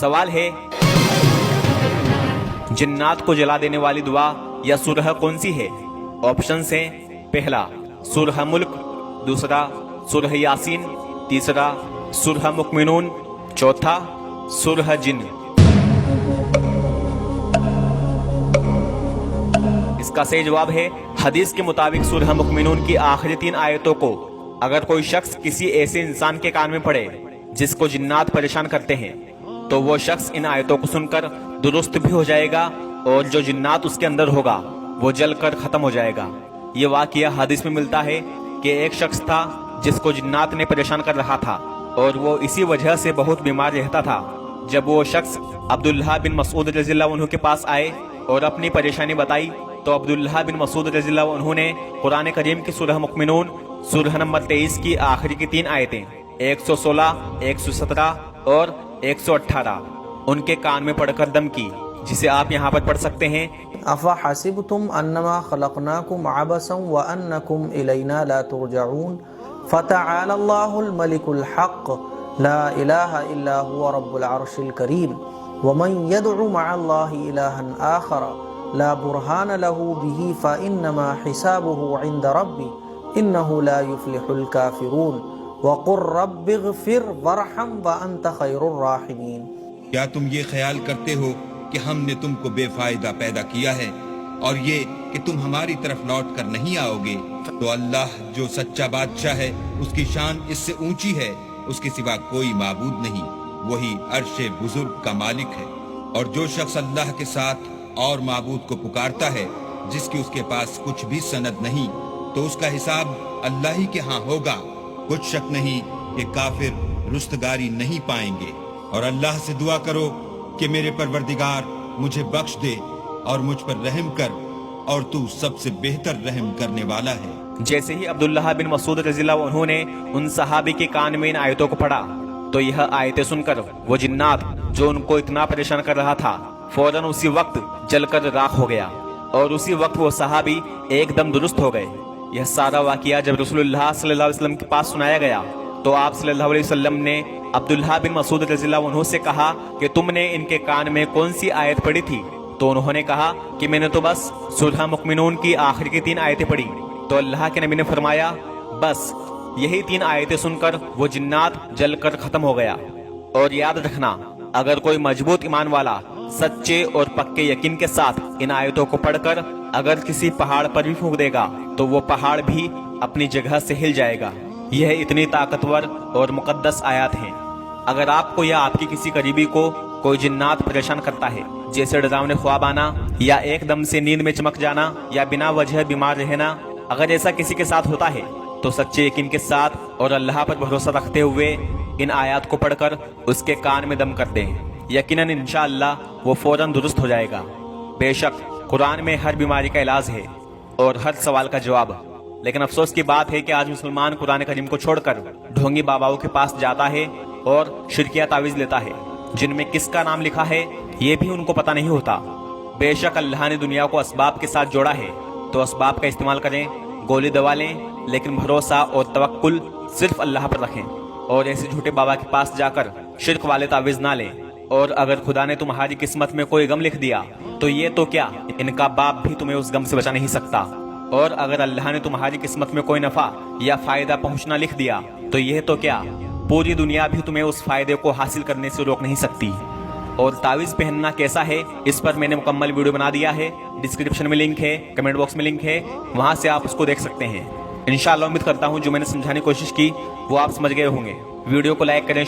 سوال ہے جنات کو جلا دینے والی دعا یا سورہ کون سی ہے؟ آپشنز ہیں، پہلا سورہ ملک، دوسرا سورہ یاسین، تیسرا سورہ مؤمنون، چوتھا سورہ جن۔ اس کا صحیح جواب ہے حدیث کے مطابق سورہ مؤمنون کی آخری 3 آیتوں کو اگر کوئی شخص کسی ایسے انسان کے کان میں پڑے جس کو جنات پریشان کرتے ہیں تو وہ شخص ان آیتوں کو سن کر درست بھی ہو جائے گا اور جو جنات اس کے اندر ہوگا وہ جل کر ختم ہو جائے گا۔ یہ واقعہ حدیث میں ملتا ہے کہ ایک شخص تھا جس کو جنات نے پریشان کر رہا تھا اور وہ اسی وجہ سے بہت بیمار رہتا تھا۔ جب وہ شخص عبداللہ بن مسعود رضی اللہ عنہ کے پاس آئے اور اپنی پریشانی بتائی تو عبداللہ بن مسعود رضی اللہ عنہ نے قرآن کریم کی سورہ مؤمنون سورہ نمبر 23 کی آخری کی 3 آیتیں 116، 117 اور 118 ان کے کان میں پڑھ کر دم کی، جسے آپ یہاں پر پڑھ سکتے ہیں۔ افحسبتم انما خلقناکم عبثا وانکم الینا لا ترجعون فتعالی اللہ الملک الحق لا الہ الا هو رب العرش الکریم ومن يدع مع اللہ الہا آخر لا برہان له به فانما حسابه عند ربی انه لا يفلح الكافرون وقل رب اغفر وارحم وانت خیر الراحمین۔ کیا تم یہ خیال کرتے ہو کہ ہم نے تم کو بے فائدہ پیدا کیا ہے اور یہ کہ تم ہماری طرف لوٹ کر نہیں آؤ گے؟ تو اللہ جو سچا بادشاہ ہے اس کی شان اس سے اونچی ہے، اس کے سوا کوئی معبود نہیں، وہی عرش بزرگ کا مالک ہے۔ اور جو شخص اللہ کے ساتھ اور معبود کو پکارتا ہے جس کی اس کے پاس کچھ بھی سند نہیں تو اس کا حساب اللہ ہی کے ہاں ہوگا، کچھ شک نہیں کہ کافر رستگاری نہیں پائیں گے۔ اور اللہ سے دعا کرو کہ میرے پروردگار مجھے بخش دے اور مجھ پر رحم کر، اور تو سب سے بہتر رحم کرنے والا ہے۔ جیسے ہی عبداللہ بن مسعود رضی اللہ عنہ نے ان صحابی کے کان میں ان آیتوں کو پڑھا تو یہ آیتیں سن کر وہ جنات جو ان کو اتنا پریشان کر رہا تھا فوراً اسی وقت جل کر راکھ ہو گیا اور اسی وقت وہ صحابی ایک دم درست ہو گئے۔ یہ سارا واقعہ جب رسول اللہ صلی اللہ علیہ وسلم کے پاس سنایا گیا تو آپ صلی اللہ علیہ وسلم نے عبداللہ بن مسعود رضی اللہ عنہ سے کہا کہ تم نے ان کے کان میں کون سی آیت پڑھی تھی؟ تو انہوں نے کہا کہ میں نے تو بس سورہ مؤمنون کی آخری کی 3 آیتیں پڑھی۔ تو اللہ کے نبی نے فرمایا بس یہی 3 آیتیں سن کر وہ جنات جل کر ختم ہو گیا۔ اور یاد رکھنا اگر کوئی مضبوط ایمان والا سچے اور پکے یقین کے ساتھ ان آیتوں کو پڑھ کر اگر کسی پہاڑ پر بھی پھونک دے گا تو وہ پہاڑ بھی اپنی جگہ سے ہل جائے گا۔ یہ اتنی طاقتور اور مقدس آیات ہیں۔ اگر آپ کو یا آپ کی کسی قریبی کو کوئی جنات پریشان کرتا ہے جیسے ڈراؤنے خواب آنا یا ایک دم سے نیند میں چمک جانا یا بنا وجہ بیمار رہنا، اگر ایسا کسی کے ساتھ ہوتا ہے تو سچے یقین کے ساتھ اور اللہ پر بھروسہ رکھتے ہوئے ان آیات کو پڑھ کر اس کے کان میں دم کر دیں، یقیناً انشاءاللہ وہ فوراً درست ہو جائے گا۔ بے شک قرآن میں ہر بیماری کا علاج ہے اور ہر سوال کا جواب، لیکن افسوس کی بات ہے کہ آج مسلمان قرآن کریم کو چھوڑ کر ڈھونگی باباؤں کے پاس جاتا ہے اور شرکیہ تعویذ لیتا ہے جن میں کس کا نام لکھا ہے یہ بھی ان کو پتہ نہیں ہوتا۔ بے شک اللہ نے دنیا کو اسباب کے ساتھ جوڑا ہے تو اسباب کا استعمال کریں، گولی دوا لیں، لیکن بھروسہ اور توکل صرف اللہ پر رکھیں اور ایسے جھوٹے بابا کے پاس جا کر شرک والے تعویذ نہ لیں۔ اور اگر خدا نے تمہاری قسمت میں کوئی غم لکھ دیا تو یہ تو کیا ان کا باپ بھی تمہیں اس غم سے بچا نہیں سکتا، اور اگر اللہ نے تمہاری قسمت میں کوئی نفع یا فائدہ پہنچنا لکھ دیا تو یہ تو کیا پوری دنیا بھی تمہیں اس فائدے کو حاصل کرنے سے روک نہیں سکتی۔ اور تعویذ پہننا کیسا ہے اس پر میں نے مکمل ویڈیو بنا دیا ہے، ڈسکرپشن میں لنک ہے، کمنٹ باکس میں لنک ہے، وہاں سے آپ اس کو دیکھ سکتے ہیں۔ انشاءاللہ امید کرتا ہوں جو میں نے سمجھانے کی کوشش کی وہ آپ سمجھ گئے ہوں گے۔ ویڈیو کو لائک کریں،